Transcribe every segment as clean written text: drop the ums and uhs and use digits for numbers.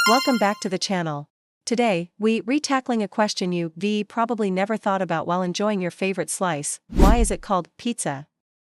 Welcome back to the channel. Today, tackling a question you probably never thought about while enjoying your favorite slice. Why is it called pizza?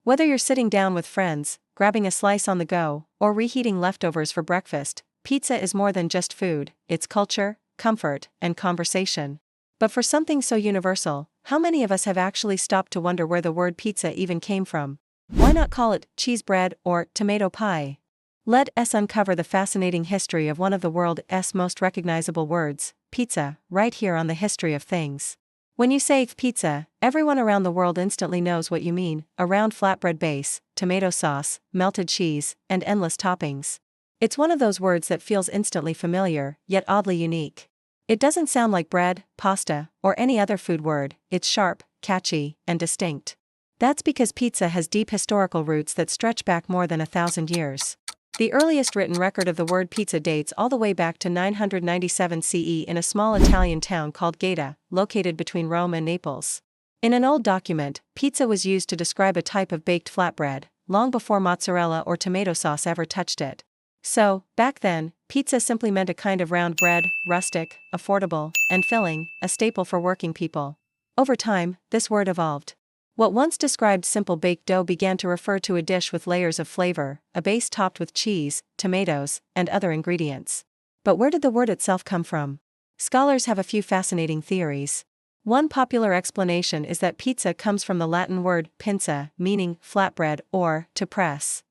Whether you're sitting down with friends, grabbing a slice on the go, or reheating leftovers for breakfast, pizza is more than just food. It's culture, comfort, and conversation. But for something so universal, how many of us have actually stopped to wonder where the word pizza even came from? Why not call it cheese bread or tomato pie? Let us uncover the fascinating history of one of the world's most recognizable words, pizza, right here on the History of Things. When you say pizza, everyone around the world instantly knows what you mean: a round flatbread base, tomato sauce, melted cheese, and endless toppings. It's one of those words that feels instantly familiar, yet oddly unique. It doesn't sound like bread, pasta, or any other food word. It's sharp, catchy, and distinct. That's because pizza has deep historical roots that stretch back more than 1,000 years. The earliest written record of the word pizza dates all the way back to 997 CE in a small Italian town called Gaeta, located between Rome and Naples. In an old document, pizza was used to describe a type of baked flatbread, long before mozzarella or tomato sauce ever touched it. So, back then, pizza simply meant a kind of round bread, rustic, affordable, and filling, a staple for working people. Over time, this word evolved. What once described simple baked dough began to refer to a dish with layers of flavor, a base topped with cheese, tomatoes, and other ingredients. But where did the word itself come from? Scholars have a few fascinating theories. One popular explanation is that pizza comes from the Latin word pinza, meaning flatbread or to press.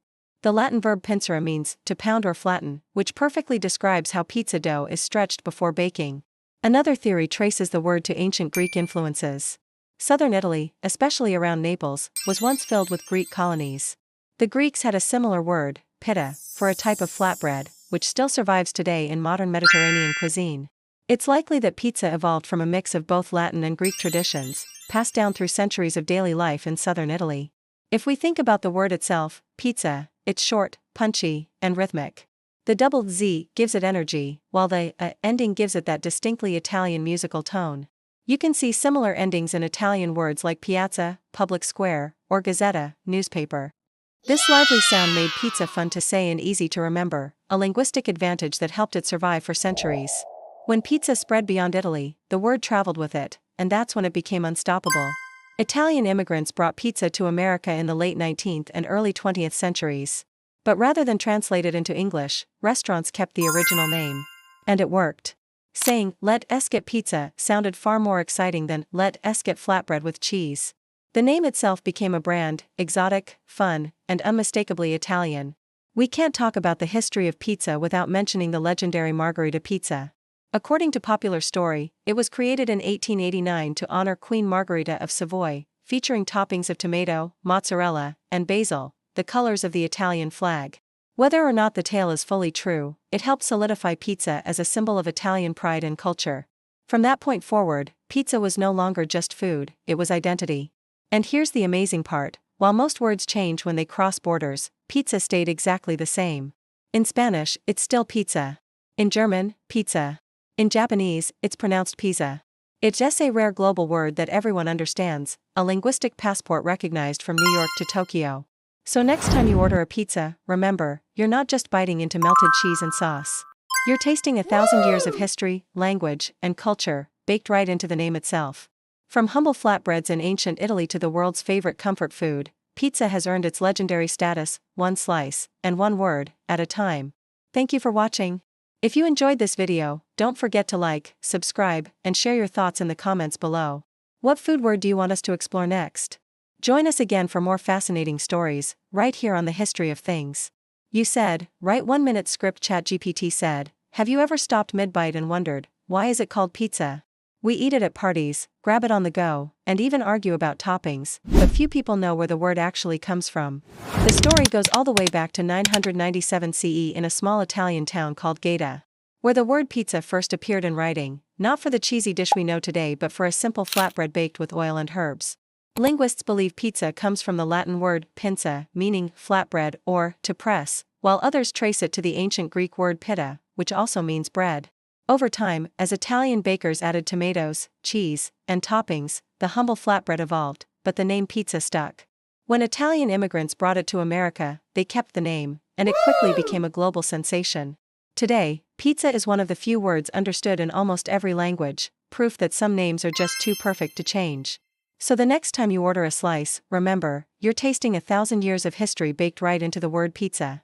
The Latin verb pincere means to pound or flatten, which perfectly describes how pizza dough is stretched before baking. Another theory traces the word to ancient Greek influences. Southern Italy, especially around Naples, was once filled with Greek colonies. The Greeks had a similar word, pita, for a type of flatbread, which still survives today in modern Mediterranean cuisine. It's likely that pizza evolved from a mix of both Latin and Greek traditions, passed down through centuries of daily life in southern Italy. If we think about the word itself, pizza, it's short, punchy, and rhythmic. The double Z gives it energy, while the ending gives it that distinctly Italian musical tone. You can see similar endings in Italian words like piazza, public square, or gazzetta, newspaper. This lively sound made pizza fun to say and easy to remember, a linguistic advantage that helped it survive for centuries. When pizza spread beyond Italy, the word traveled with it, and that's when it became unstoppable. Italian immigrants brought pizza to America in the late 19th and early 20th centuries. But rather than translate it into English, restaurants kept the original name. And it worked. Saying, "Let us get pizza," sounded far more exciting than, "Let us get flatbread with cheese." The name itself became a brand, exotic, fun, and unmistakably Italian. We can't talk about the history of pizza without mentioning the legendary Margherita pizza. According to popular story, it was created in 1889 to honor Queen Margherita of Savoy, featuring toppings of tomato, mozzarella, and basil, the colors of the Italian flag. Whether or not the tale is fully true, it helped solidify pizza as a symbol of Italian pride and culture. From that point forward, pizza was no longer just food, it was identity. And here's the amazing part: while most words change when they cross borders, pizza stayed exactly the same. In Spanish, it's still pizza. In German, pizza. In Japanese, it's pronounced pizza. It's just a rare global word that everyone understands, a linguistic passport recognized from New York to Tokyo. So next time you order a pizza, remember, you're not just biting into melted cheese and sauce. You're tasting 1,000 years of history, language, and culture, baked right into the name itself. From humble flatbreads in ancient Italy to the world's favorite comfort food, pizza has earned its legendary status, one slice, and one word, at a time. Thank you for watching. If you enjoyed this video, don't forget to like, subscribe, and share your thoughts in the comments below. What food word do you want us to explore next? Join us again for more fascinating stories, right here on the History of Things. You said, write 1-minute script. ChatGPT said, have you ever stopped mid-bite and wondered, why is it called pizza? We eat it at parties, grab it on the go, and even argue about toppings, but few people know where the word actually comes from. The story goes all the way back to 997 CE in a small Italian town called Gaeta, where the word pizza first appeared in writing, not for the cheesy dish we know today but for a simple flatbread baked with oil and herbs. Linguists believe pizza comes from the Latin word pinza, meaning flatbread or to press, while others trace it to the ancient Greek word pita, which also means bread. Over time, as Italian bakers added tomatoes, cheese, and toppings, the humble flatbread evolved, but the name pizza stuck. When Italian immigrants brought it to America, they kept the name, and it quickly became a global sensation. Today, Pizza is one of the few words understood in almost every language, proof that some names are just too perfect to change. So the next time you order a slice, remember, you're tasting 1,000 years of history baked right into the word pizza.